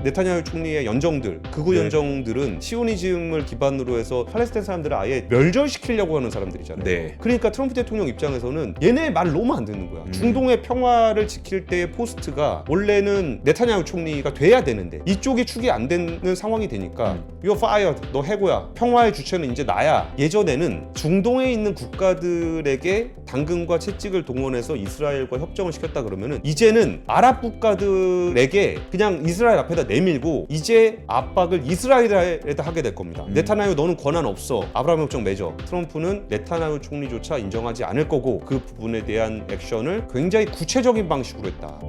네타냐후 총리의 연정들, 극우 네. 연정들은 시오니즘을 기반으로 해서 팔레스타인 사람들을 아예 멸절시키려고 하는 사람들이잖아요. 네. 그러니까 트럼프 대통령 입장에서는 얘네 말 너무 안 듣는 거야. 중동의 평화를 지킬 때의 포스트가 원래는 네타냐후 총리가 돼야 되는데 이쪽이 축이 안 되는 상황이 되니까 You're fired. 너 해고야. 평화의 주체는 이제 나야. 예전에는 중동에 있는 국가들에게 당근과 채찍을 동원해서 이스라엘과 협정을 시켰다 그러면은 이제는 아랍 국가들에게 그냥 이스라엘 앞에다 내밀고 이제 압박을 이스라엘에다 하게 될 겁니다. 네타냐후 너는 권한 없어. 아브라함 협정 맺어. 트럼프는 네타냐후 총리조차 인정하지 않을 거고 그 부분에 대한 액션을 굉장히 구체적인 방식으로 했다.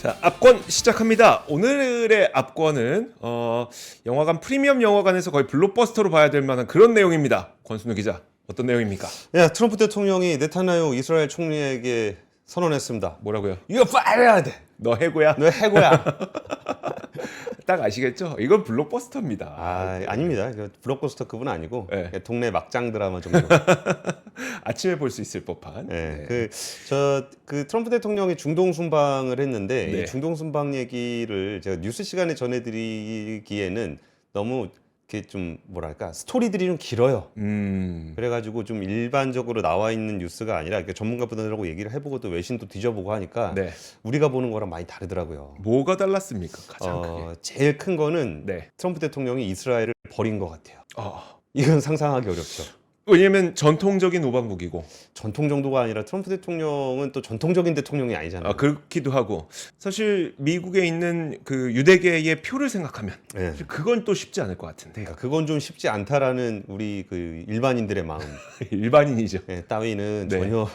자, 압권 시작합니다. 오늘의 압권은 영화관 프리미엄 영화관에서 거의 블록버스터로 봐야 될 만한 그런 내용입니다. 권순우 기자, 어떤 내용입니까? 트럼프 대통령이 네타냐후 이스라엘 총리에게 선언했습니다. 뭐라고요? You're fired. 너 해고야? 너 해고야. 딱 아시겠죠? 이건 블록버스터입니다. 아닙니다. 블록버스터급은 아니고 네. 동네 막장 드라마 정도. 아침에 볼 수 있을 법한. 네. 그 트럼프 대통령이 중동 순방을 했는데 네. 이 중동 순방 얘기를 제가 뉴스 시간에 전해드리기에는 너무 이렇게 좀 뭐랄까 스토리들이 좀 길어요. 그래가지고 좀 일반적으로 나와 있는 뉴스가 아니라 이렇게 전문가분들하고 얘기를 해보고 또 외신도 뒤져보고 하니까 네. 우리가 보는 거랑 많이 다르더라고요. 뭐가 달랐습니까? 가장 크게. 제일 큰 거는 네. 트럼프 대통령이 이스라엘을 버린 것 같아요. 이건 상상하기 어렵죠. 왜냐면 전통적인 우방국이고. 전통 정도가 아니라 트럼프 대통령은 또 전통적인 대통령이 아니잖아요. 그렇기도 하고. 사실 미국에 있는 그 유대계의 표를 생각하면 네. 그건 또 쉽지 않을 것 같은데. 그러니까 그건 좀 쉽지 않다라는 우리 그 일반인들의 마음. 일반인이죠. 따위는 네. 전혀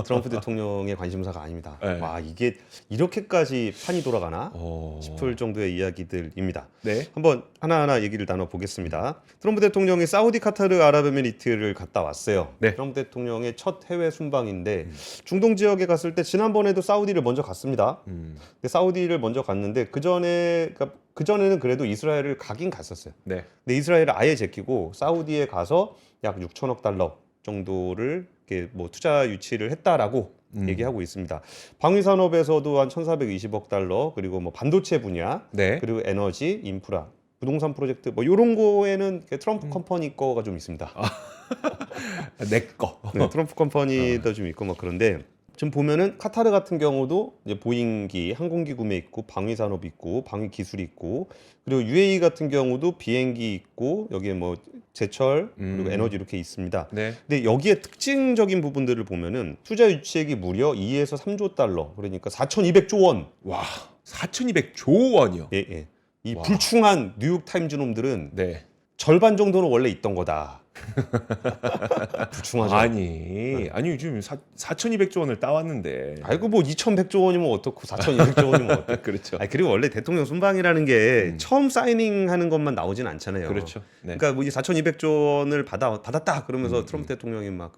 트럼프 대통령의 관심사가 아닙니다. 네. 와, 이게 이렇게까지 판이 돌아가나 어... 싶을 정도의 이야기들입니다. 네. 한번 하나하나 얘기를 나눠보겠습니다. 트럼프 대통령이 사우디 카타르 아랍에미리트를 갔다 왔어요. 네. 트럼프 대통령의 첫 해외 순방인데 중동 지역에 갔을 때 지난번에도 사우디를 먼저 갔습니다. 근데 사우디를 먼저 갔는데 그전에는 그래도 이스라엘을 가긴 갔었어요. 네. 근데 이스라엘을 아예 제끼고 사우디에 가서 약 6천억 달러 정도를 이렇게 뭐 투자 유치를 했다라고 얘기하고 있습니다. 방위 산업에서도 한 1,420억 달러, 그리고 뭐 반도체 분야, 네. 그리고 에너지, 인프라, 부동산 프로젝트 뭐 이런 거에는 트럼프 컴퍼니 거가 좀 있습니다. 내 거. 네, 트럼프 컴퍼니도 좀 있고 뭐 그런데 지금 보면은 카타르 같은 경우도 이제 보잉기, 항공기 구매 있고, 방위 산업 있고, 방위 기술이 있고, 그리고 UAE 같은 경우도 비행기 있고, 여기에 뭐 제철 그리고 에너지 이렇게 있습니다. 네. 근데 여기에 특징적인 부분들을 보면은 투자 유치액이 무려 2에서 3조 달러, 그러니까 4,200조 원. 와, 4,200조 원이요. 예. 이 와. 불충한 뉴욕 타임즈 놈들은 네. 절반 정도는 원래 있던 거다. 불충하죠. 아니 요즘 4,200조 원을 따왔는데. 아이고 뭐 2,100조 원이면 어떻고 4,200조 원이면 어떻고. 그렇죠. 그리고 원래 대통령 순방이라는 게 처음 사이닝하는 것만 나오진 않잖아요. 그렇죠. 네. 그러니까 뭐 이제 4,200조 원을 받았다 그러면서 트럼프 대통령이 막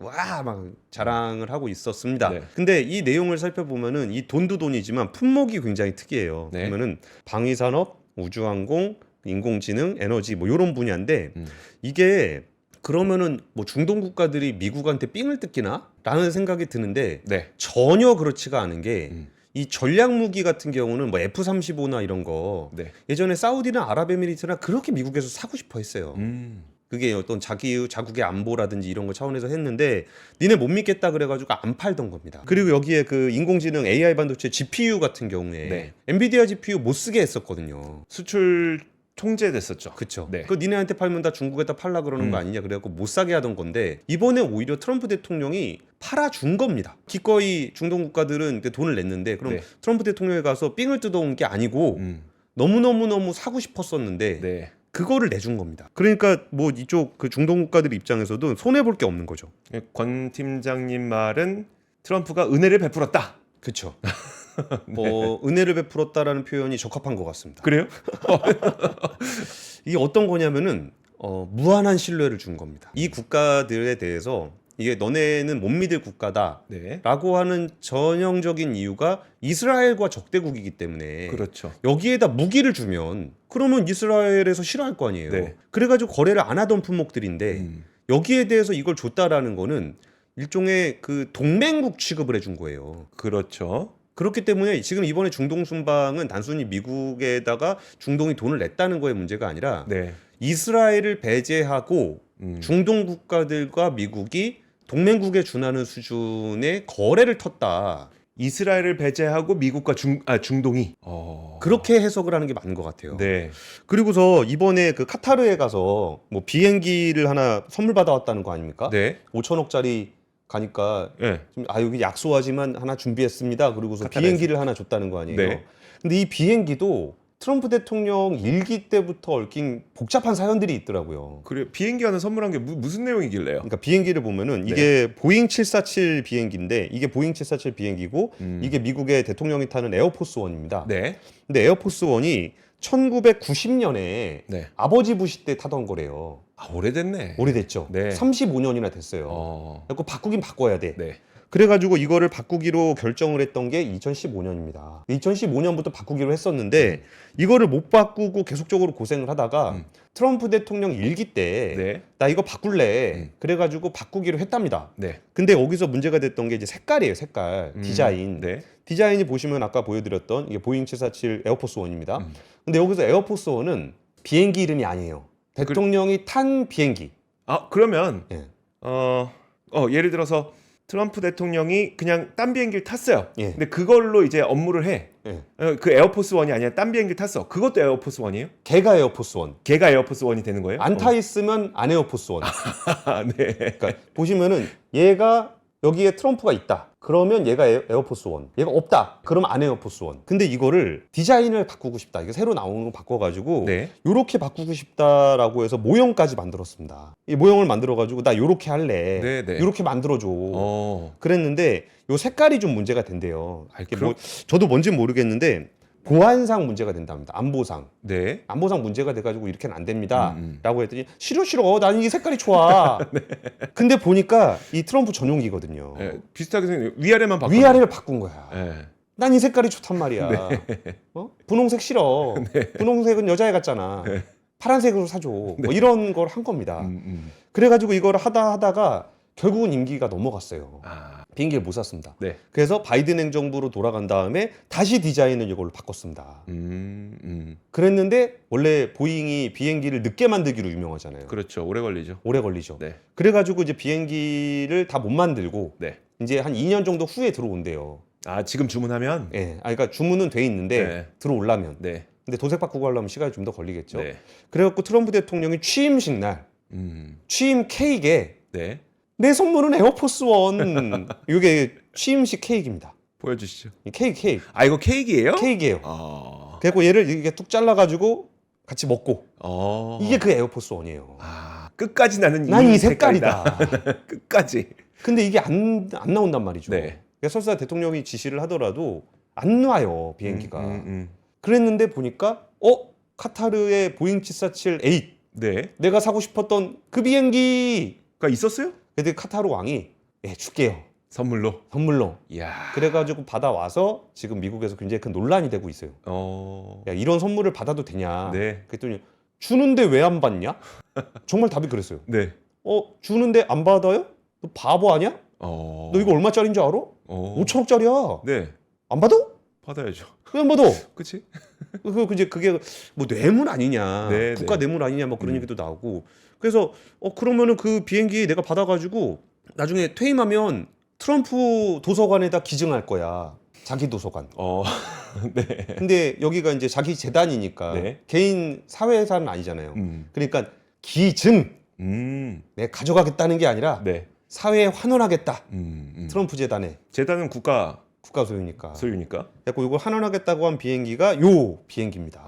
자랑을 하고 있었습니다. 네. 근데 이 내용을 살펴보면은 이 돈도 돈이지만 품목이 굉장히 특이해요. 네. 그러면은 방위산업, 우주항공, 인공지능, 에너지 뭐 이런 분야인데 이게 그러면은 뭐 중동 국가들이 미국한테 삥을 뜯기나? 라는 생각이 드는데 네. 전혀 그렇지가 않은 게 이 전략 무기 같은 경우는 뭐 F-35나 이런 거 네. 예전에 사우디나 아랍에미리트나 그렇게 미국에서 사고 싶어 했어요. 음. 그게 어떤 자국의 안보라든지 이런 거 차원에서 했는데 니네 못 믿겠다 그래가지고 안 팔던 겁니다. 그리고 여기에 그 인공지능 AI 반도체 GPU 같은 경우에 네. 엔비디아 GPU 못 쓰게 했었거든요. 수출 통제됐었죠. 그쵸. 네. 그 니네한테 팔면 다 중국에다 팔라 그러는 거 아니냐 그래갖고 못 사게 하던 건데 이번에 오히려 트럼프 대통령이 팔아준 겁니다. 기꺼이 중동 국가들은 돈을 냈는데 그럼 네. 트럼프 대통령이 가서 삥을 뜯어온 게 아니고 너무너무 사고 싶었었는데 네. 그거를 내준 겁니다. 그러니까 뭐 이쪽 그 중동 국가들 입장에서도 손해 볼 게 없는 거죠. 권 팀장님 말은 트럼프가 은혜를 베풀었다. 그렇죠. 뭐 은혜를 베풀었다라는 표현이 적합한 것 같습니다. 그래요? 이게 어떤 거냐면은 무한한 신뢰를 준 겁니다. 이 국가들에 대해서 이게 너네는 못 믿을 국가다라고 네. 하는 전형적인 이유가 이스라엘과 적대국이기 때문에 그렇죠. 여기에다 무기를 주면 그러면 이스라엘에서 싫어할 거 아니에요. 네. 그래가지고 거래를 안 하던 품목들인데 여기에 대해서 이걸 줬다라는 거는 일종의 그 동맹국 취급을 해준 거예요. 그렇죠. 그렇기 때문에 지금 이번에 중동 순방은 단순히 미국에다가 중동이 돈을 냈다는 거의 문제가 아니라 네. 이스라엘을 배제하고 중동 국가들과 미국이 동맹국에 준하는 수준의 거래를 텄다. 이스라엘을 배제하고 미국과 중동이. 그렇게 해석을 하는 게 맞는 것 같아요. 네. 그리고서 이번에 그 카타르에 가서 뭐 비행기를 하나 선물 받아왔다는 거 아닙니까? 네. 5천억짜리 가니까 네. 좀, 여기 약소하지만 하나 준비했습니다. 그리고서 카타르에서. 비행기를 하나 줬다는 거 아니에요. 네. 근데 이 비행기도 트럼프 대통령 일기 때부터 얽힌 복잡한 사연들이 있더라고요. 그래 비행기 하나 선물한 게 무슨 내용이길래요? 그러니까 비행기를 보면은 이게 보잉 747 비행기인데 이게 보잉 747 비행기고 이게 미국의 대통령이 타는 에어포스 원입니다. 네. 근데 에어포스 원이 1990년에 네. 아버지 부시 때 타던 거래요. 아, 오래됐네. 오래됐죠. 네. 35년이나 됐어요. 그래서 바꾸긴 바꿔야 돼. 네. 그래가지고 이거를 바꾸기로 결정을 했던 게 2015년입니다. 2015년부터 바꾸기로 했었는데 이거를 못 바꾸고 계속적으로 고생을 하다가 트럼프 대통령 일기 때 네. 나 이거 바꿀래. 그래가지고 바꾸기로 했답니다. 네. 근데 여기서 문제가 됐던 게 이제 색깔이에요. 색깔. 디자인. 네. 디자인이 보시면 아까 보여드렸던 이게 보잉 747 에어포스 원입니다. 근데 여기서 에어포스 원은 비행기 이름이 아니에요. 대통령이 탄 비행기. 아, 그러면 예. 예를 들어서 트럼프 대통령이 그냥 딴 비행기를 탔어요. 예. 근데 그걸로 이제 업무를 해. 예. 그 에어포스 원이 아니라 딴 비행기 탔어. 그것도 에어포스 원이에요? 걔가 에어포스 원. 걔가 에어포스 원이 되는 거예요? 안 타 있으면 안 에어포스 원. 네. 그러니까 보시면은 얘가 여기에 트럼프가 있다. 그러면 얘가 에어포스 원. 얘가 없다. 그러면 안 에어포스 원. 근데 이거를 디자인을 바꾸고 싶다. 이거 새로 나오는 거 바꿔가지고 네. 요렇게 바꾸고 싶다라고 해서 모형까지 만들었습니다. 이 모형을 만들어가지고 나 요렇게 할래. 네, 네. 요렇게 만들어줘. 그랬는데 요 색깔이 좀 문제가 된대요. 이게 뭐 저도 뭔지는 모르겠는데 보안상 문제가 된답니다. 안보상. 네. 안보상 문제가 돼가지고 이렇게는 안 됩니다. 라고 했더니 싫어. 나는 이 색깔이 좋아. 네. 근데 보니까 이 트럼프 전용기거든요. 네. 비슷하게 생긴 위아래만 바꿔. 위아래를 바꾼 거야. 네. 난 이 색깔이 좋단 말이야. 분홍색 싫어. 분홍색은 여자애 같잖아. 네. 파란색으로 사줘. 뭐 이런 걸 한 겁니다. 그래가지고 이걸 하다가 결국은 임기가 넘어갔어요. 비행기를 못 샀습니다. 네. 그래서 바이든 행정부로 돌아간 다음에 다시 디자인을 이걸로 바꿨습니다. 그랬는데 원래 보잉이 비행기를 늦게 만들기로 유명하잖아요. 그렇죠. 오래 걸리죠. 오래 걸리죠. 네. 그래가지고 이제 비행기를 다 못 만들고 네. 이제 한 2년 정도 후에 들어온대요. 아, 지금 주문하면? 예, 그러니까 주문은 돼 있는데 네. 들어오려면. 네. 근데 도색 바꾸고 하려면 시간이 좀 더 걸리겠죠. 네. 그래갖고 트럼프 대통령이 취임식 날 취임 케이크에 네. 내 선물은 에어포스 원. 이게 취임식 케이크입니다. 보여주시죠. 이 케이크. 아, 이거 케이크예요? 케이크예요. 아. 그래갖고 얘를 이렇게 뚝 잘라가지고 같이 먹고 어. 이게 그 에어포스 원이에요. 끝까지 나는 난 이 색깔이다. 끝까지. 근데 이게 안 나온단 말이죠. 네. 그래서 설사 대통령이 지시를 하더라도 안 놔요 비행기가. 음. 그랬는데 보니까 카타르의 보잉 747-8 네. 내가 사고 싶었던 그 비행기가 있었어요? 근데 카타르 왕이 줄게요. 선물로. 이야. 그래가지고 받아와서 지금 미국에서 굉장히 큰 논란이 되고 있어요. 야, 이런 선물을 받아도 되냐? 네. 그랬더니 주는데 왜 안 받냐? 정말 답이 그랬어요. 네. 주는데 안 받아요? 너 바보 아니야? 너 이거 얼마짜리인 줄 알아? 5천억짜리야. 네. 안 받아? 받아야죠. 왜 안 받아? 그치? 이제 그게 뭐 뇌물 아니냐, 네, 국가 네. 뇌물 아니냐, 뭐 그런 얘기도 나오고. 그래서 그러면은 그 비행기 내가 받아가지고 나중에 퇴임하면 트럼프 도서관에다 기증할 거야. 자기 도서관. 네. 근데 여기가 이제 자기 재단이니까 네. 개인 사회사는 아니잖아요. 그러니까 기증. 내가 가져가겠다는 게 아니라 네. 사회에 환원하겠다. 트럼프 재단에. 재단은 국가 소유니까. 그래서 이걸 환원하겠다고 한 비행기가 요 비행기입니다.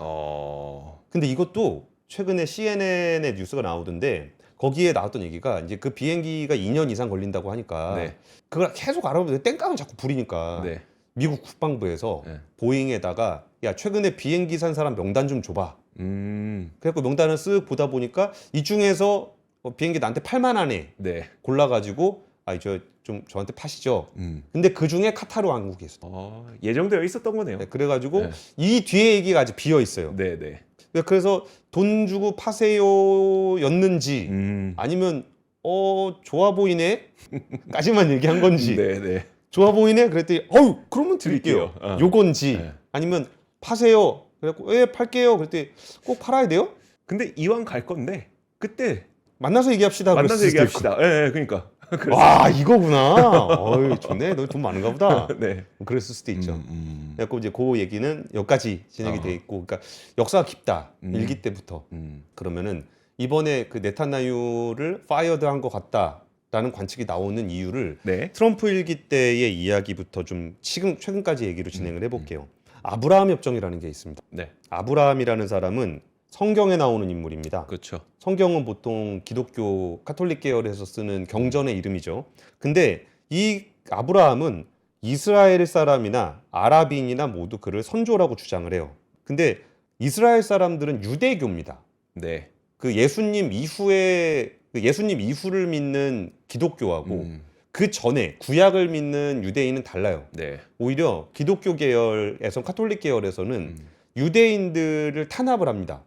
근데 이것도 최근에 CNN의 뉴스가 나오던데 거기에 나왔던 얘기가 이제 그 비행기가 2년 이상 걸린다고 하니까 네. 그걸 계속 알아보는데 땡깡을 자꾸 부리니까 네. 미국 국방부에서 네. 보잉에다가 야 최근에 비행기 산 사람 명단 좀 줘봐. 그래갖고 명단을 쓱 보다 보니까 이 중에서 비행기 나한테 8만 안에 네. 골라가지고 저한테 파시죠. 근데 그 중에 카타르 왕국이 있어. 예정되어 있었던 거네요. 네, 그래가지고 네. 이 뒤에 얘기가 아직 비어 있어요. 네, 네. 그래서 돈 주고 파세요였는지 아니면 좋아 보이네 까지만 얘기한 건지 네, 네. 좋아 보이네. 그랬더니 어우 그러면 드릴게요. 드릴게요. 요건지 네. 아니면 파세요. 그래갖고 예 팔게요. 그랬더니 꼭 팔아야 돼요? 근데 이왕 갈 건데 그때 만나서 얘기합시다. 만나서 그랬을 수도 얘기합시다. 예, 그러니까. 있고. 와 이거구나. 어이 좋네. 너 돈 많은가 보다. 네. 그랬을 수도 있죠. 음. 그래갖고 이제 그 얘기는 여기까지 진행이 돼 있고, 그러니까 역사가 깊다. 일기 때부터. 그러면은 이번에 그 네타냐후를 파이어드한 것 같다라는 관측이 나오는 이유를 네. 트럼프 일기 때의 이야기부터 좀 최근까지 얘기로 진행을 해볼게요. 아브라함 협정이라는 게 있습니다. 네. 아브라함이라는 사람은 성경에 나오는 인물입니다. 그렇죠. 성경은 보통 기독교 카톨릭 계열에서 쓰는 경전의 이름이죠. 근데 이 아브라함은 이스라엘 사람이나 아랍인이나 모두 그를 선조라고 주장을 해요. 근데 이스라엘 사람들은 유대교입니다. 네. 그 예수님 이후를 믿는 기독교하고 그 전에 구약을 믿는 유대인은 달라요. 네. 오히려 기독교 계열에서 카톨릭 계열에서는 유대인들을 탄압을 합니다.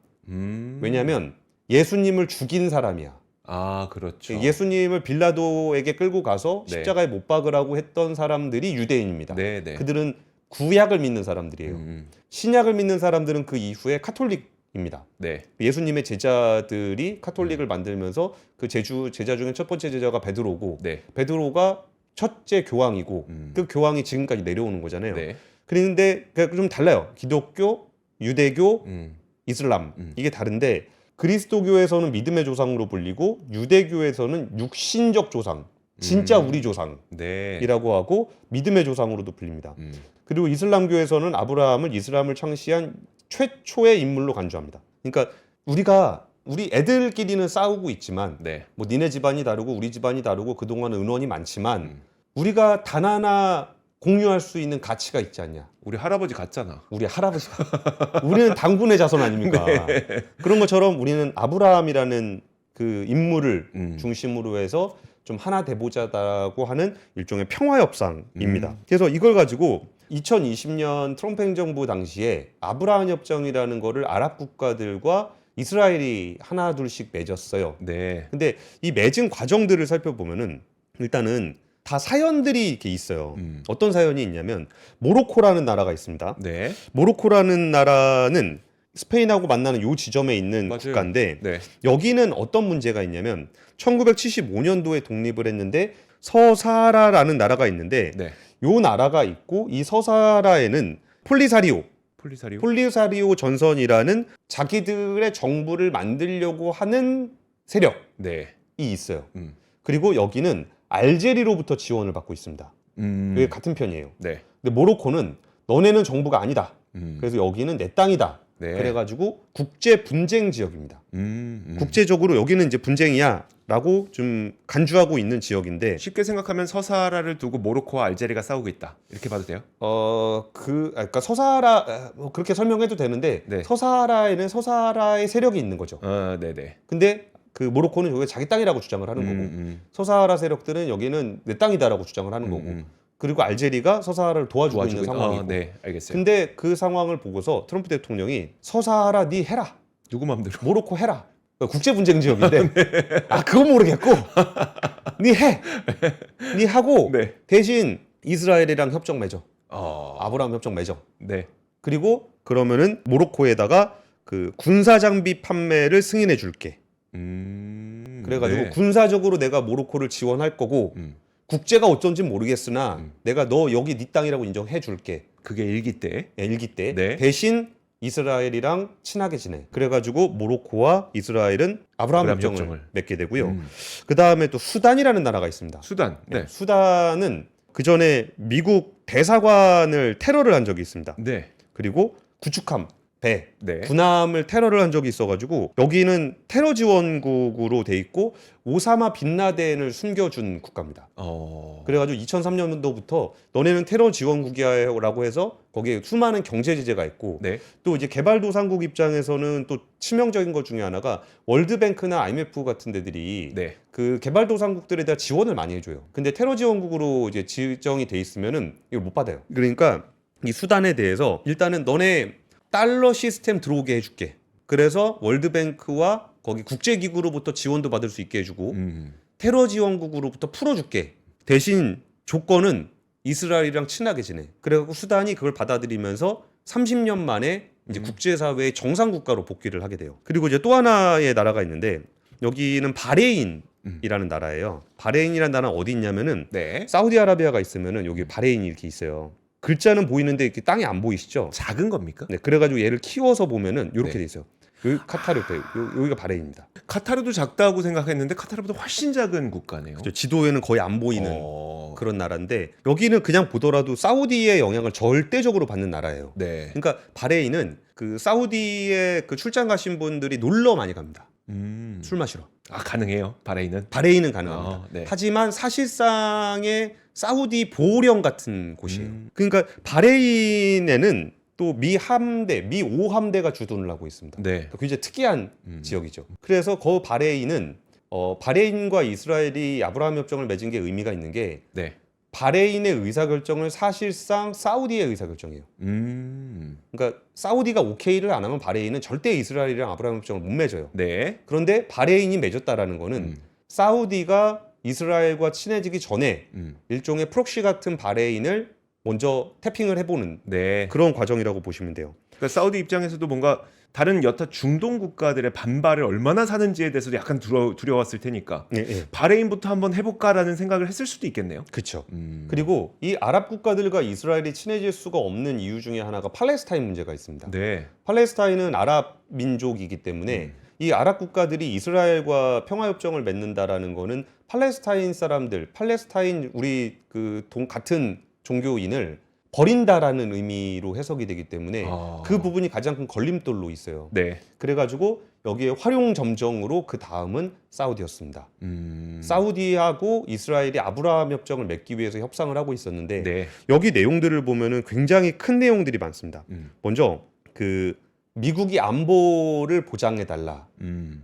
왜냐하면 예수님을 죽인 사람이야. 아, 그렇죠. 예수님을 빌라도에게 끌고 가서 네. 십자가에 못 박으라고 했던 사람들이 유대인입니다. 네, 네. 그들은 구약을 믿는 사람들이에요. 신약을 믿는 사람들은 그 이후에 카톨릭입니다. 네. 예수님의 제자들이 카톨릭을 만들면서 그 제자 중에 첫 번째 제자가 베드로고, 네. 베드로가 첫째 교황이고, 그 교황이 지금까지 내려오는 거잖아요. 네. 그런데 좀 달라요. 기독교, 유대교, 이슬람 이게 다른데, 그리스도교에서는 믿음의 조상으로 불리고 유대교에서는 육신적 조상, 진짜 우리 조상이라고 네. 하고 믿음의 조상으로도 불립니다. 그리고 이슬람교에서는 아브라함을 이슬람을 창시한 최초의 인물로 간주합니다. 그러니까 우리 애들끼리는 싸우고 있지만 네. 뭐 니네 집안이 다르고 우리 집안이 다르고 그동안 은원이 많지만 우리가 단 하나 공유할 수 있는 가치가 있지 않냐. 우리 할아버지 같잖아. 우리 할아버지가 우리는 당군의 자손 아닙니까? 그런 것처럼 우리는 아브라함이라는 그 인물을 중심으로 해서 좀 하나 돼보자라고 하는 일종의 평화협상입니다. 그래서 이걸 가지고 2020년 트럼프 행정부 당시에 아브라함 협정이라는 거를 아랍 국가들과 이스라엘이 하나 둘씩 맺었어요. 네. 근데 이 맺은 과정들을 살펴보면은 일단은 다 사연들이 이렇게 있어요. 어떤 사연이 있냐면 모로코라는 나라가 있습니다. 네. 모로코라는 나라는 스페인하고 만나는 요 지점에 있는 맞아요. 국가인데 네. 여기는 어떤 문제가 있냐면 1975년도에 독립을 했는데 서사하라라는 나라가 있는데 네. 요 나라가 있고 이 서사하라에는 폴리사리오 전선이라는 자기들의 정부를 만들려고 하는 세력이 네. 있어요. 그리고 여기는 알제리로부터 지원을 받고 있습니다. 그게 같은 편이에요. 네. 근데 모로코는 너네는 정부가 아니다. 그래서 여기는 내 땅이다. 네. 그래가지고 국제 분쟁 지역입니다. 국제적으로 여기는 이제 분쟁이야라고 좀 간주하고 있는 지역인데 쉽게 생각하면 서사하라를 두고 모로코와 알제리가 싸우고 있다. 이렇게 봐도 돼요? 그러니까 서사하라 그렇게 설명해도 되는데 네. 서사하라에는 서사하라의 세력이 있는 거죠. 네네. 근데 그 모로코는 여기 자기 땅이라고 주장을 하는 거고 서사하라 세력들은 여기는 내 땅이다라고 주장을 하는 거고 그리고 알제리가 서사하라를 도와주고 있는 상황이고. 네, 알겠어요. 근데 그 상황을 보고서 트럼프 대통령이 서사하라 니 해라. 누구 맘대로? 모로코 해라. 국제 분쟁 지역인데 그건 모르겠고 니 해. 니 하고 네. 대신 이스라엘이랑 협정 맺어. 어. 아브라함 협정 맺어. 네. 그리고 그러면은 모로코에다가 그 군사 장비 판매를 승인해 줄게. 그래가지고 네. 군사적으로 내가 모로코를 지원할 거고 국제가 어쩐진 모르겠으나 내가 너 여기 네 땅이라고 인정해 줄게. 그게 일기 때. 일기 때 네. 대신 이스라엘이랑 친하게 지내. 그래가지고 모로코와 이스라엘은 아브라함 협정을 맺게 되고요. 그 다음에 또 수단이라는 나라가 있습니다. 수단. 네. 수단은 그 전에 미국 대사관을 테러를 한 적이 있습니다. 네. 그리고 구축함, 배, 네. 군함을 테러를 한 적이 있어가지고 여기는 테러 지원국으로 돼 있고 오사마 빈라덴을 숨겨준 국가입니다. 그래가지고 2003년도부터 너네는 테러 지원국이야라고 해서 거기에 수많은 경제 제재가 있고 네. 또 이제 개발도상국 입장에서는 또 치명적인 것 중에 하나가 월드뱅크나 IMF 같은 데들이 네. 그 개발도상국들에 대한 지원을 많이 해줘요. 근데 테러 지원국으로 이제 지정이 돼 있으면은 이걸 못 받아요. 그러니까 이 수단에 대해서 일단은 너네 달러 시스템 들어오게 해줄게. 그래서 월드뱅크와 거기 국제기구로부터 지원도 받을 수 있게 해주고 테러 지원국으로부터 풀어줄게. 대신 조건은 이스라엘이랑 친하게 지내. 그래갖고 수단이 그걸 받아들이면서 30년 만에 이제 국제사회의 정상 국가로 복귀를 하게 돼요. 그리고 이제 또 하나의 나라가 있는데 여기는 바레인이라는 나라예요. 바레인이라는 나라는 어디 있냐면은 네. 사우디아라비아가 있으면은 여기 바레인이 이렇게 있어요. 글자는 보이는데 이렇게 땅이 안 보이시죠? 작은 겁니까? 네, 그래가지고 얘를 키워서 보면은 이렇게 네. 돼 있어요. 여기 카타르 때 여기가 바레인입니다. 카타르도 작다고 생각했는데 카타르보다 훨씬 작은 국가네요. 그렇죠. 지도에는 거의 안 보이는 어... 그런 나라인데 여기는 그냥 보더라도 사우디의 영향을 절대적으로 받는 나라예요. 네. 그러니까 바레인은 그 사우디에 그 출장 가신 분들이 놀러 많이 갑니다. 술 마시러. 아 가능해요. 바레인은. 바레인은 가능합니다. 네. 하지만 사실상의 사우디 보호령 같은 곳이에요. 그러니까 바레인에는 또 미 함대, 미 5함대가 주둔을 하고 있습니다. 네. 굉장히 특이한 지역이죠. 그래서 그 바레인은 바레인과 이스라엘이 아브라함 협정을 맺은 게 의미가 있는 게 네. 바레인의 의사결정은 사실상 사우디의 의사결정이에요. 그러니까 사우디가 오케이를 안 하면 바레인은 절대 이스라엘이랑 아브라함 협정을 못 맺어요. 네. 그런데 바레인이 맺었다라는 거는 사우디가 이스라엘과 친해지기 전에 일종의 프록시 같은 바레인을 먼저 태핑을 해보는 네. 그런 과정이라고 보시면 돼요. 그러니까 사우디 입장에서도 뭔가 다른 여타 중동 국가들의 반발을 얼마나 사는지에 대해서도 약간 두려웠을 테니까 예. 바레인부터 한번 해볼까라는 생각을 했을 수도 있겠네요. 그렇죠. 그리고 이 아랍 국가들과 이스라엘이 친해질 수가 없는 이유 중에 하나가 팔레스타인 문제가 있습니다. 네. 팔레스타인은 아랍 민족이기 때문에 이 아랍 국가들이 이스라엘과 평화협정을 맺는다라는 거는 팔레스타인 사람들, 팔레스타인 우리 같은 종교인을 버린다라는 의미로 해석이 되기 때문에 그 부분이 가장 큰 걸림돌로 있어요. 네. 그래가지고 여기에 활용점정으로 그 다음은 사우디였습니다. 사우디하고 이스라엘이 아브라함 협정을 맺기 위해서 협상을 하고 있었는데 네. 여기 내용들을 보면은 굉장히 큰 내용들이 많습니다. 먼저 그 미국이 안보를 보장해 달라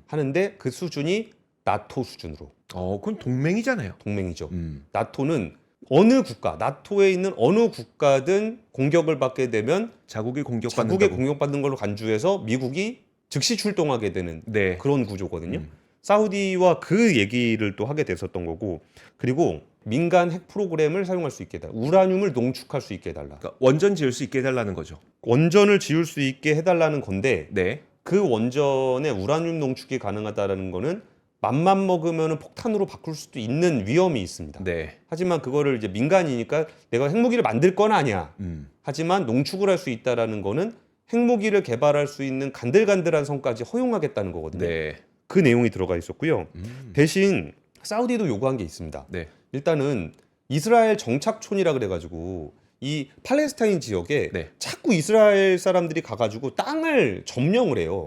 하는데 그 수준이 나토 수준으로. 그건 동맹이잖아요. 동맹이죠. 나토는 어느 국가, 나토에 있는 어느 국가든 공격을 받게 되면 자국이 공격받는 걸로 간주해서 미국이 즉시 출동하게 되는 네. 그런 구조거든요. 사우디와 그 얘기를 또 하게 됐었던 거고, 그리고 민간 핵 프로그램을 사용할 수 있게 해달라. 우라늄을 농축할 수 있게 해달라. 그러니까 원전 지을 수 있게 해달라는 거죠. 원전을 지을 수 있게 해달라는 건데 네. 그 원전에 우라늄 농축이 가능하다라는 거는 맘만 먹으면 폭탄으로 바꿀 수도 있는 위험이 있습니다. 네. 하지만 그거를 이제 민간이니까 내가 핵무기를 만들 건 아니야. 하지만 농축을 할 수 있다라는 거는 핵무기를 개발할 수 있는 간들간들한 성까지 허용하겠다는 거거든요. 네. 그 내용이 들어가 있었고요. 대신 사우디도 요구한 게 있습니다. 네. 일단은 이스라엘 정착촌이라 그래가지고 이 팔레스타인 지역에 네. 자꾸 이스라엘 사람들이 가가지고 땅을 점령을 해요.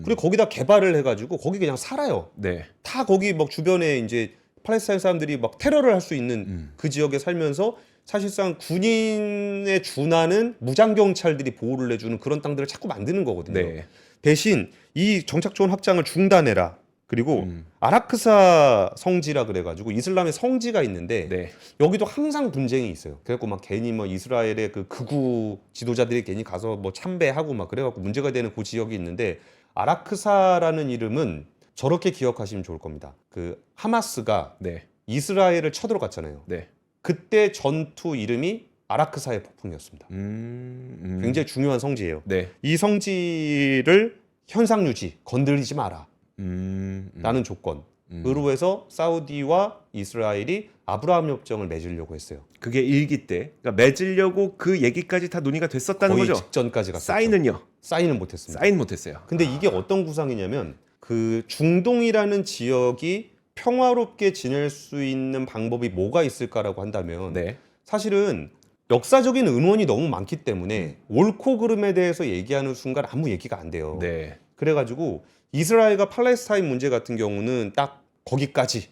그리고 거기다 개발을 해가지고 거기 그냥 살아요. 네. 다 거기 막 주변에 이제 팔레스타인 사람들이 막 테러를 할 수 있는 그 지역에 살면서 사실상 군인에 준하는 무장 경찰들이 보호를 해주는 그런 땅들을 자꾸 만드는 거거든요. 네. 대신 이 정착촌 확장을 중단해라. 그리고 아라크사 성지라 그래가지고 이슬람의 성지가 있는데 네. 여기도 항상 분쟁이 있어요. 그래갖고 막 괜히 뭐 이스라엘의 그 극우 지도자들이 괜히 가서 뭐 참배하고 막 그래갖고 문제가 되는 그 지역이 있는데 아라크사라는 이름은 저렇게 기억하시면 좋을 겁니다. 그 하마스가 네. 이스라엘을 쳐들어갔잖아요. 네. 그때 전투 이름이 아라크사의 폭풍이었습니다. 굉장히 중요한 성지예요. 네. 이 성지를 현상 유지, 건드리지 마라. 라는 조건으로 해서 사우디와 이스라엘이 아브라함 협정을 맺으려고 했어요. 그게 일기 때, 그러니까 맺으려고 그 얘기까지 다 논의가 됐었다는 거의 거죠. 직전까지 갔었죠. 사인은요? 사인은 못했습니다. 사인 못했어요. 근데 이게 어떤 구상이냐면 그 중동이라는 지역이 평화롭게 지낼 수 있는 방법이 뭐가 있을까라고 한다면 네. 사실은 역사적인 은원이 너무 많기 때문에 옳고 그름에 대해서 얘기하는 순간 아무 얘기가 안 돼요. 네. 그래가지고 이스라엘과 팔레스타인 문제 같은 경우는 딱 거기까지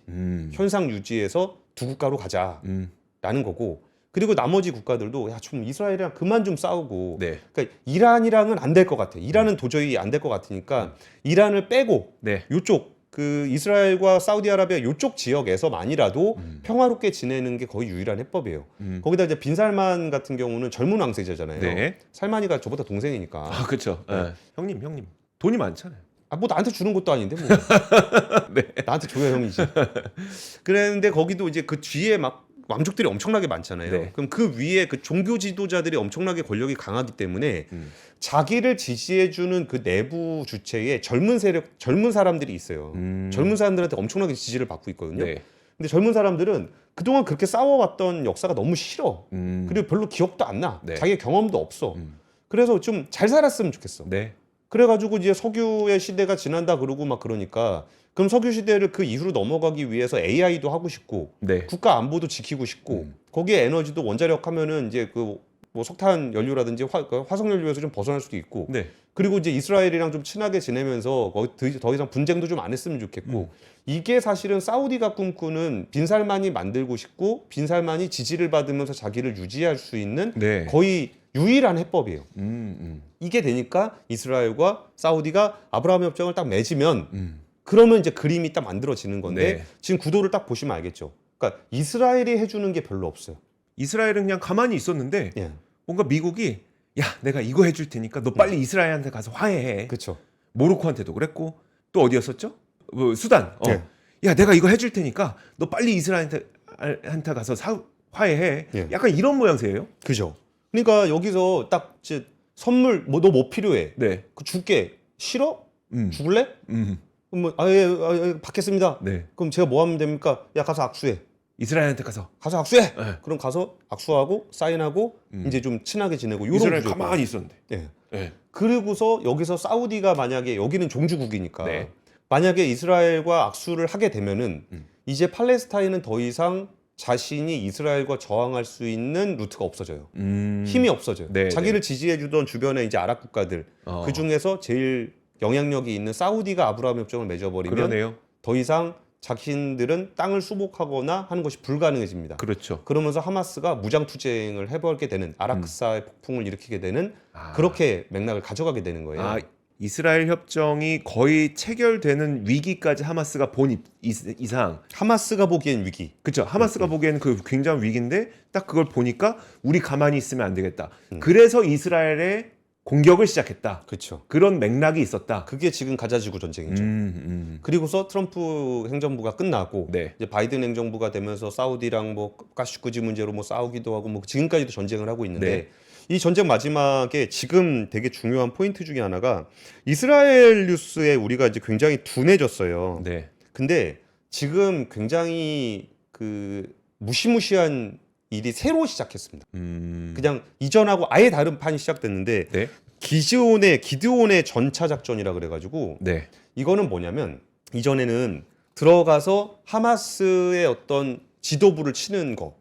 현상 유지해서 두 국가로 가자라는 거고, 그리고 나머지 국가들도 야 좀 이스라엘이랑 그만 좀 싸우고, 네. 그러니까 이란이랑은 안 될 것 같아. 이란은 도저히 안 될 것 같으니까 이란을 빼고 네. 요쪽 그 이스라엘과 사우디아라비아 요쪽 지역에서만이라도 평화롭게 지내는 게 거의 유일한 해법이에요. 거기다 이제 빈살만 같은 경우는 젊은 왕세자잖아요. 네. 살만이가 저보다 동생이니까. 아, 그렇죠. 네. 형님 돈이 많잖아요. 뭐 나한테 주는 것도 아닌데 뭐. 네. 나한테 줘야 형이지. 그랬는데 거기도 이제 그 뒤에 막 왕족들이 엄청나게 많잖아요. 네. 그럼 그 위에 그 종교 지도자들이 엄청나게 권력이 강하기 때문에 자기를 지지해주는 그 내부 주체에 젊은 세력, 젊은 사람들이 있어요. 젊은 사람들한테 엄청나게 지지를 받고 있거든요. 네. 근데 젊은 사람들은 그동안 그렇게 싸워왔던 역사가 너무 싫어. 그리고 별로 기억도 안 나. 네. 자기의 경험도 없어. 그래서 좀 잘 살았으면 좋겠어. 네. 그래가지고 이제 석유의 시대가 지난다 그러고 막 그러니까 그럼 석유 시대를 그 이후로 넘어가기 위해서 AI도 하고 싶고 네. 국가 안보도 지키고 싶고 거기에 에너지도 원자력 하면은 이제 그 뭐 석탄 연료라든지 화석 연료에서 좀 벗어날 수도 있고 네. 그리고 이제 이스라엘이랑 좀 친하게 지내면서 거기 더 이상 분쟁도 좀 안 했으면 좋겠고 이게 사실은 사우디가 꿈꾸는 빈살만이 만들고 싶고 빈살만이 지지를 받으면서 자기를 유지할 수 있는 네. 거의 유일한 해법이에요. 이게 되니까 이스라엘과 사우디가 아브라함 협정을 딱 맺으면 그러면 이제 그림이 딱 만들어지는 건데 네. 지금 구도를 딱 보시면 알겠죠. 그러니까 이스라엘이 해주는 게 별로 없어요. 이스라엘은 그냥 가만히 있었는데 예, 뭔가 미국이 야 내가 이거 해줄 테니까 너 빨리 이스라엘한테 가서 화해해. 그렇죠. 모로코한테도 그랬고 또 어디였었죠? 수단. 예. 야 내가 이거 해줄 테니까 너 빨리 이스라엘한테 가서 화해해. 예. 약간 이런 모양새예요. 그죠. 그러니까 여기서 딱 이제 선물 뭐 너 뭐 필요해? 네. 그 줄게. 싫어? 음. 죽을래? 음. 뭐 아예 받겠습니다. 네. 그럼 제가 뭐 하면 됩니까? 야 가서 악수해. 이스라엘한테 가서 가서 악수해. 네. 그럼 가서 악수하고 사인하고 이제 좀 친하게 지내고 이런 이스라엘 구조예요. 가만히 있었는데. 예. 네. 그리고서 여기서 사우디가 만약에 여기는 종주국이니까 네. 만약에 이스라엘과 악수를 하게 되면은 이제 팔레스타인은 더 이상 자신이 이스라엘과 저항할 수 있는 루트가 없어져요. 힘이 없어져요. 네, 자기를 지지해주던 주변의 이제 아랍 국가들 그 중에서 제일 영향력이 있는 사우디가 아브라함 협정을 맺어버리면 그러네요. 더 이상 자신들은 땅을 수복하거나 하는 것이 불가능해집니다. 그렇죠. 그러면서 하마스가 무장 투쟁을 해버리게 되는 아라크사의 폭풍을 일으키게 되는 아. 그렇게 맥락을 가져가게 되는 거예요. 아 이스라엘 협정이 거의 체결되는 위기까지 하마스가 본 이상 하마스가 보기엔 위기. 그렇죠. 하마스가 보기에는 그 굉장한 위기인데 딱 그걸 보니까 우리 가만히 있으면 안 되겠다. 그래서 이스라엘의 공격을 시작했다. 그렇죠. 그런 맥락이 있었다. 그게 지금 가자지구 전쟁이죠. 그리고서 트럼프 행정부가 끝나고 네. 이제 바이든 행정부가 되면서 사우디랑 뭐 가시구지 문제로 뭐 싸우기도 하고 뭐 지금까지도 전쟁을 하고 있는데 네. 이 전쟁 마지막에 지금 되게 중요한 포인트 중에 하나가 이스라엘 뉴스에 우리가 이제 굉장히 둔해졌어요. 네. 근데 지금 굉장히 그 무시무시한 일이 새로 시작했습니다. 그냥 이전하고 아예 다른 판이 시작됐는데 네. 기드온의 전차 작전이라 그래가지고 네. 이거는 뭐냐면 이전에는 들어가서 하마스의 어떤 지도부를 치는 거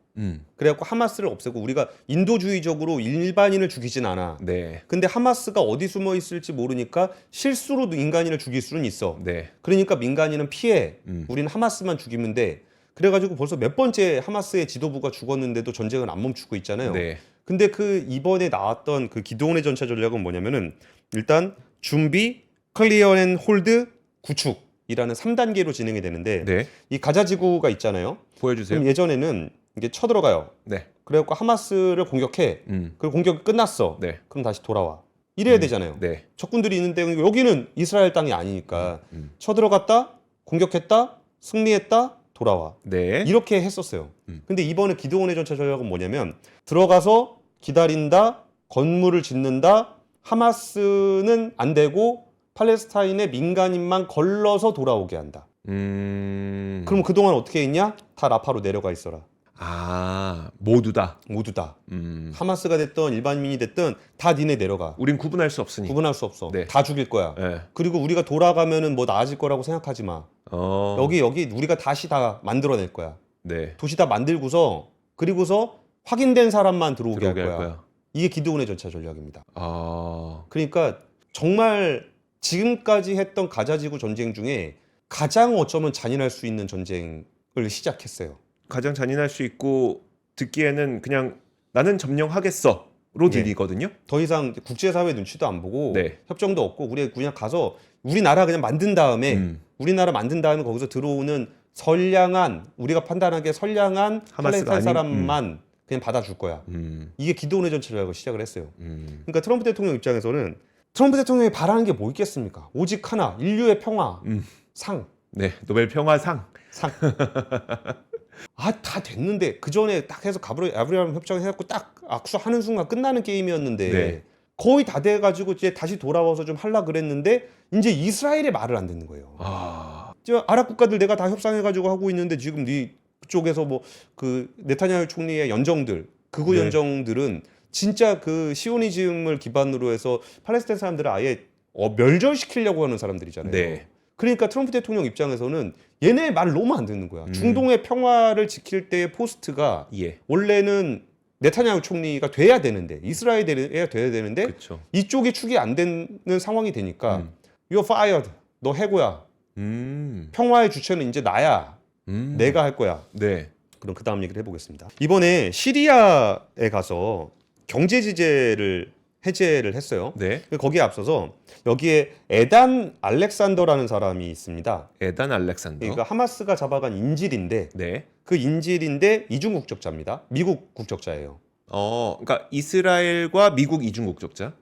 그래갖고 하마스를 없애고 우리가 인도주의적으로 일반인을 죽이진 않아. 네. 근데 하마스가 어디 숨어 있을지 모르니까 실수로 인간인을 죽일 수는 있어. 네. 그러니까 민간인은 피해. 우린 하마스만 죽이면 돼. 그래가지고 벌써 몇 번째 하마스의 지도부가 죽었는데도 전쟁은 안 멈추고 있잖아요. 네. 근데 그 이번에 나왔던 그 기드온의 전차 전략은 뭐냐면은 일단 준비, 클리어 앤 홀드, 구축이라는 3단계로 진행이 되는데 네. 이 가자지구가 있잖아요. 보여주세요. 그럼 예전에는 이게 쳐들어가요. 네. 그래갖고 하마스를 공격해. 그리고 공격이 끝났어. 네. 그럼 다시 돌아와. 이래야 되잖아요. 네. 적군들이 있는데 여기는 이스라엘 땅이 아니니까 쳐들어갔다, 공격했다, 승리했다, 돌아와. 네. 이렇게 했었어요. 근데 이번에 기드온의 전차 전략은 뭐냐면 들어가서 기다린다, 건물을 짓는다, 하마스는 안 되고 팔레스타인의 민간인만 걸러서 돌아오게 한다. 그럼 그동안 어떻게 했냐? 다 라파로 내려가 있어라. 아 모두다. 모두 다. 하마스가 됐든 일반민이 됐든 다 니네 내려가. 우린 구분할 수 없으니. 구분할 수 없어. 네. 다 죽일 거야. 네. 그리고 우리가 돌아가면은 뭐 나아질 거라고 생각하지 마. 여기 우리가 다시 다 만들어낼 거야. 네. 도시 다 만들고서 그리고서 확인된 사람만 들어오게 할 들어오게 거야. 이게 기드온의 전차 전략입니다. 아. 그러니까 정말 지금까지 했던 가자지구 전쟁 중에 가장 어쩌면 잔인할 수 있는 전쟁을 시작했어요. 가장 잔인할 수 있고 듣기에는 그냥 나는 점령하겠어로 들리거든요. 더 이상 국제사회 눈치도 안 보고 네. 협정도 없고 우리 그냥 가서 우리나라 그냥 만든 다음에 우리나라 만든 다음에 거기서 들어오는 선량한 우리가 판단하기에 선량한 팔레스타인 사람만 그냥 받아줄 거야. 이게 기드온의 전차라고 시작을 했어요. 그러니까 트럼프 대통령 입장에서는 트럼프 대통령이 바라는 게 뭐 있겠습니까? 오직 하나, 인류의 평화, 상. 네, 노벨 평화상. 상. 다 됐는데 그 전에 딱 해서 아브라함 협정 해갖고 딱 악수하는 순간 끝나는 게임이었는데 네. 거의 다 돼가지고 이제 다시 돌아와서 좀 하려 그랬는데 이제 이스라엘의 말을 안 듣는 거예요. 아랍 국가들 내가 다 협상해가지고 하고 있는데 지금 네 그쪽에서 뭐 그 네타냐후 총리의 연정들 극우 네. 연정들은 진짜 그 시오니즘을 기반으로 해서 팔레스타인 사람들을 아예 멸절시키려고 하는 사람들이잖아요. 네. 그러니까 트럼프 대통령 입장에서는 얘네 말 너무 안 듣는 거야. 중동의 평화를 지킬 때의 포스트가 예. 원래는 네타냐후 총리가 돼야 되는데 이스라엘이 돼야 되는데 그렇죠. 이쪽이 축이 안 되는 상황이 되니까 You're fired. 너 해고야. 평화의 주체는 이제 나야. 내가 할 거야. 네. 그럼 그 다음 얘기를 해보겠습니다. 이번에 시리아에 가서 경제 제재를 해제를 했어요. 네. 거기에 앞서서 여기에 에단 알렉산더라는 사람이 있습니다. 에단 알렉산더. 그러니까 하마스가 잡아간 인질인데 네. 그 인질인데 이중 국적자입니다. 미국 국적자예요. 그러니까 이스라엘과 미국 이중 국적자.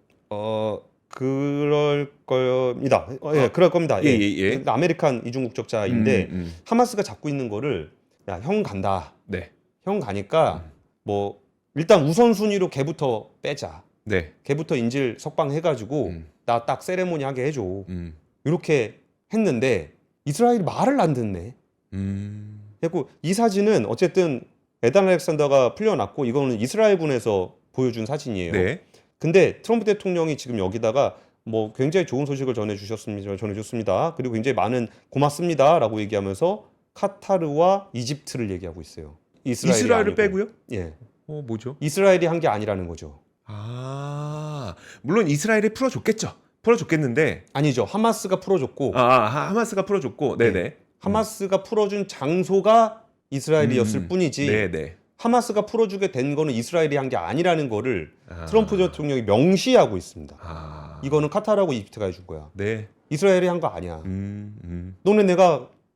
그럴 겁니다. 예, 그럴 겁니다. 예. 아메리칸 이중 국적자인데 하마스가 잡고 있는 거를 야, 형 간다. 네. 형 가니까 뭐 일단 우선순위로 걔부터 빼자. 네. 걔부터 인질 석방해가지고 나 딱 세레모니 하게 해줘. 이렇게 했는데 이스라엘이 말을 안 듣네. 그리고 이 사진은 어쨌든 에단 알렉산더가 풀려났고 이거는 이스라엘군에서 보여준 사진이에요. 네. 근데 트럼프 대통령이 지금 여기다가 뭐 굉장히 좋은 소식을 전해줬습니다. 그리고 굉장히 많은 고맙습니다라고 얘기하면서 카타르와 이집트를 얘기하고 있어요. 이스라엘을 아니고. 빼고요? 예. 뭐죠? 이스라엘이 한 게 아니라는 거죠. 물론 이스라엘이 풀어줬겠는데 아니죠. 하마스가 풀어줬고 하마스가 풀어줬고 네네. 하마스가 풀어준 장소가 이스라엘이었을 뿐이지 네네. 하마스가 풀어주게 된 거는 이스라엘이 한 게 아니라는 거를 트럼프 대통령이 명시하고 있습니다. 이거는 카타르하고 이집트가 해준 거야. 네. 이스라엘이 한 거 아니야. 너네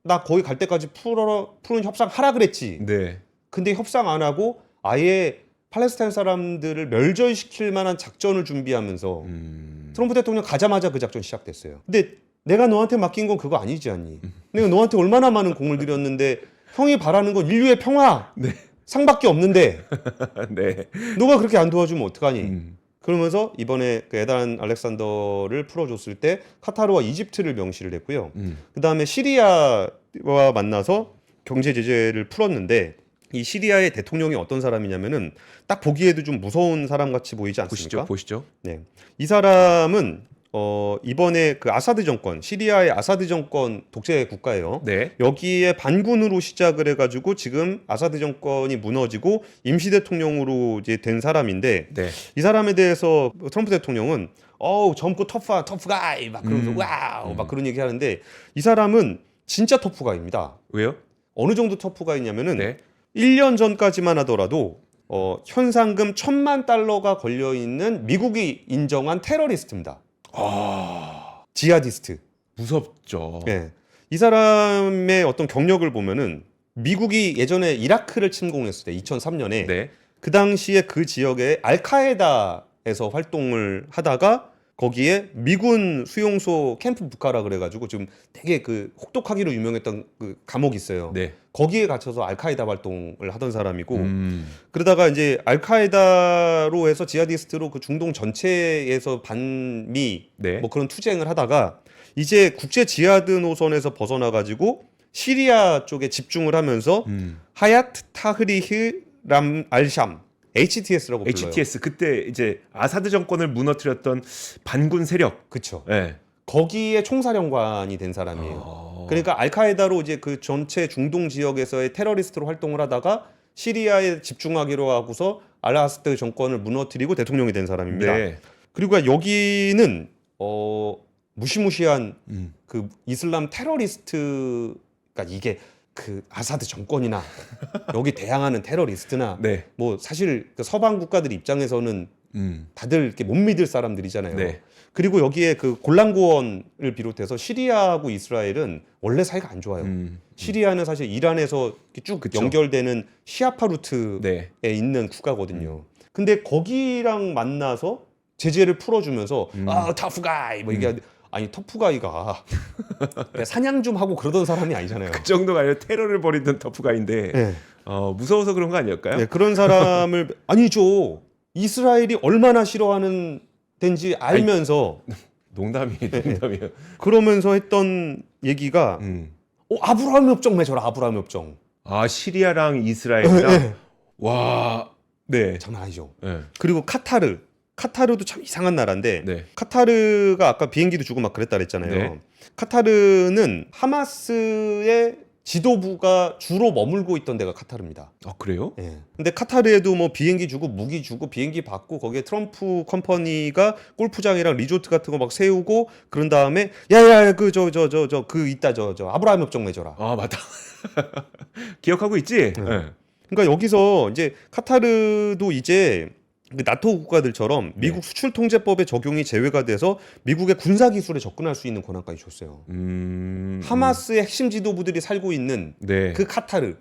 나 거기 갈 때까지 푸른 협상 하라 그랬지. 네. 근데 협상 안 하고 아예 팔레스타인 사람들을 멸절시킬 만한 작전을 준비하면서 트럼프 대통령 가자마자 그 작전 시작됐어요. 근데 내가 너한테 맡긴 건 그거 아니지 않니? 내가 너한테 얼마나 많은 공을 들였는데 형이 바라는 건 인류의 평화. 네. 상밖에 없는데 네. 너가 그렇게 안 도와주면 어떡하니? 그러면서 이번에 그 에단 알렉산더를 풀어줬을 때 카타르와 이집트를 명시를 했고요. 그 다음에 시리아와 만나서 경제 제재를 풀었는데 이 시리아의 대통령이 어떤 사람이냐면은 딱 보기에도 좀 무서운 사람 같이 보이지 않습니까? 보시죠. 네, 이 사람은 이번에 그 아사드 정권, 시리아의 아사드 정권 독재 국가예요. 네. 여기에 반군으로 시작을 해가지고 지금 아사드 정권이 무너지고 임시 대통령으로 이제 된 사람인데 네. 이 사람에 대해서 트럼프 대통령은 젊고 터프 가이 막 그러면서 와우 막 그런 얘기 하는데 이 사람은 진짜 터프 가이입니다. 왜요? 어느 정도 터프 가이냐면은 네. 1년 전까지만 하더라도 현상금 $10,000,000가 걸려 있는 미국이 인정한 테러리스트입니다. 지하디스트. 무섭죠. 네. 이 사람의 어떤 경력을 보면은 미국이 예전에 이라크를 침공했을 때 2003년에 네. 그 당시에 그 지역에 알카에다에서 활동을 하다가 거기에 미군 수용소 캠프 부카라 그래가지고 좀 되게 그 혹독하기로 유명했던 그 감옥이 있어요. 네. 거기에 갇혀서 알카에다 활동을 하던 사람이고 그러다가 이제 알카에다로 해서 지하디스트로 그 중동 전체에서 반미 네. 뭐 그런 투쟁을 하다가 이제 국제 지하드 노선에서 벗어나가지고 시리아 쪽에 집중을 하면서 하얏트 타흐리흐 람 알샴 HTS라고 불러요. HTS 그때 이제 아사드 정권을 무너뜨렸던 반군 세력. 그렇죠. 네. 거기에 총사령관이 된 사람이에요. 그러니까 알카에다로 이제 그 전체 중동 지역에서의 테러리스트로 활동을 하다가 시리아에 집중하기로 하고서 알아사드 정권을 무너뜨리고 대통령이 된 사람입니다. 네. 그리고 여기는 무시무시한 그 이슬람 테러리스트, 그러니까 이게 그 아사드 정권이나 여기 대항하는 테러리스트나 네. 뭐 사실 그 서방 국가들 입장에서는 다들 이렇게 못 믿을 사람들이잖아요. 네. 그리고 여기에 그 골란고원을 비롯해서 시리아하고 이스라엘은 원래 사이가 안 좋아요. 시리아는 사실 이란에서 이렇게 쭉 그쵸. 연결되는 시아파 루트에 네. 있는 국가거든요. 근데 거기랑 만나서 제재를 풀어주면서 터프 가이 뭐 이게 아니 터프가이가 사냥 좀 하고 그러던 사람이 아니잖아요. 그 정도가 아니라 테러를 벌이던 터프가인데 네. 무서워서 그런 거 아닐까요? 네, 그런 사람을 아니죠. 이스라엘이 얼마나 싫어하는 데인지 알면서 농담이에요. 그러면서 했던 얘기가 아브라함 협정 맺어라. 아브라함 협정. 아 시리아랑 이스라엘이랑 와, 네. 장난 아니죠. 네. 그리고 카타르도 참 이상한 나라인데 네. 카타르가 아까 비행기도 주고 막 그랬다 그랬잖아요. 네. 카타르는 하마스의 지도부가 주로 머물고 있던 데가 카타르입니다. 아 그래요? 예. 근데 카타르에도 뭐 비행기 주고 무기 주고 비행기 받고 거기에 트럼프 컴퍼니가 골프장이랑 리조트 같은 거 막 세우고 그런 다음에 야야 그 있다 저 아브라함 협정 맺어라. 아 맞다. 기억하고 있지? 네. 그러니까 여기서 이제 카타르도 이제 그 나토 국가들처럼 미국 수출 통제법의 적용이 제외가 돼서 미국의 군사 기술에 접근할 수 있는 권한까지 줬어요. 하마스의 핵심 지도부들이 살고 있는 네. 그 카타르.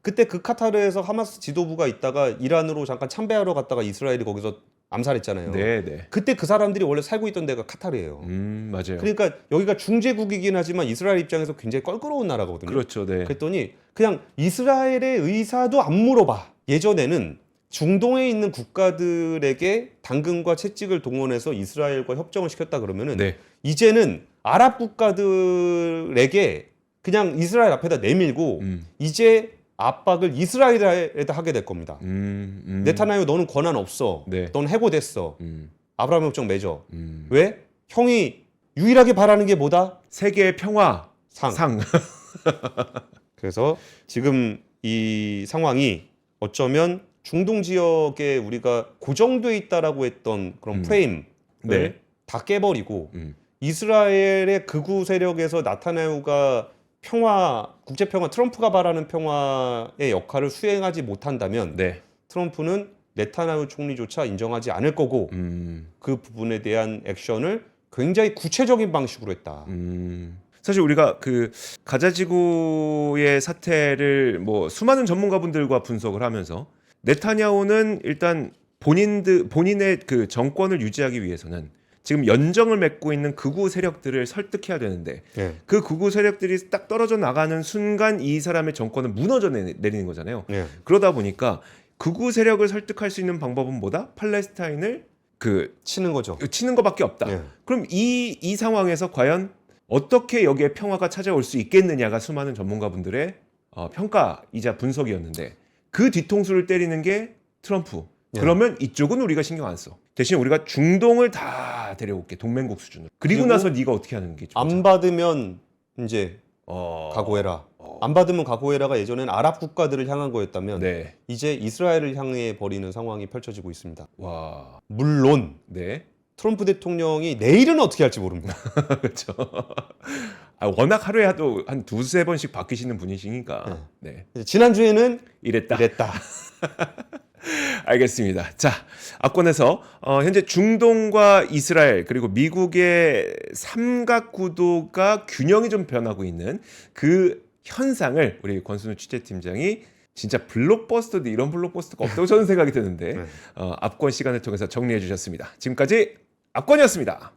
그때 그 카타르에서 하마스 지도부가 있다가 이란으로 잠깐 참배하러 갔다가 이스라엘이 거기서 암살했잖아요. 네, 네. 그때 그 사람들이 원래 살고 있던 데가 카타르예요. 맞아요. 그러니까 여기가 중재국이긴 하지만 이스라엘 입장에서 굉장히 껄끄러운 나라거든요. 그렇죠, 네. 그랬더니 그냥 이스라엘의 의사도 안 물어봐. 예전에는 중동에 있는 국가들에게 당근과 채찍을 동원해서 이스라엘과 협정을 시켰다 그러면은 네. 이제는 아랍 국가들에게 그냥 이스라엘 앞에다 내밀고 이제 압박을 이스라엘에다 하게 될 겁니다. 네타냐후 너는 권한 없어. 네. 넌 해고됐어. 아브라함 협정 맺어. 왜? 형이 유일하게 바라는 게 뭐다? 세계의 평화 상. 그래서 지금 이 상황이 어쩌면 중동 지역에 우리가 고정돼 있다라고 했던 그런 프레임을 네. 다 깨버리고 이스라엘의 극우 세력에서 나타나유가 국제 평화, 트럼프가 바라는 평화의 역할을 수행하지 못한다면 네. 트럼프는 네타냐후 총리조차 인정하지 않을 거고 그 부분에 대한 액션을 굉장히 구체적인 방식으로 했다. 사실 우리가 그 가자 지구의 사태를 뭐 수많은 전문가분들과 분석을 하면서 네타냐후는 일단 본인의 그 정권을 유지하기 위해서는 지금 연정을 맺고 있는 극우 세력들을 설득해야 되는데 네. 그 극우 세력들이 딱 떨어져 나가는 순간 이 사람의 정권은 무너져 내리는 거잖아요. 네. 그러다 보니까 극우 세력을 설득할 수 있는 방법은 뭐다? 팔레스타인을 치는 거죠. 치는 것밖에 없다. 네. 그럼 이 상황에서 과연 어떻게 여기에 평화가 찾아올 수 있겠느냐가 수많은 전문가분들의 평가이자 분석이었는데 그 뒤통수를 때리는 게 트럼프. 그러면 이쪽은 우리가 신경 안 써. 대신 우리가 중동을 다 데려올게. 동맹국 수준으로. 그리고 나서 네가 어떻게 하는 게 좋지? 안 받으면 이제 각오해라. 안 받으면 각오해라가 예전엔 아랍 국가들을 향한 거였다면 네. 이제 이스라엘을 향해 버리는 상황이 펼쳐지고 있습니다. 와. 물론 네. 트럼프 대통령이 내일은 어떻게 할지 모릅니다. 그렇죠. 워낙 하루에 하도 한 두세 번씩 바뀌시는 분이시니까. 네. 지난주에는 이랬다. 알겠습니다. 자, 압권에서 현재 중동과 이스라엘 그리고 미국의 삼각 구도가 균형이 좀 변하고 있는 그 현상을 우리 권순우 취재팀장이 진짜 블록버스터도 이런 블록버스터가 없다고 저는 생각이 드는데 압권 시간을 통해서 정리해 주셨습니다. 지금까지 압권이었습니다.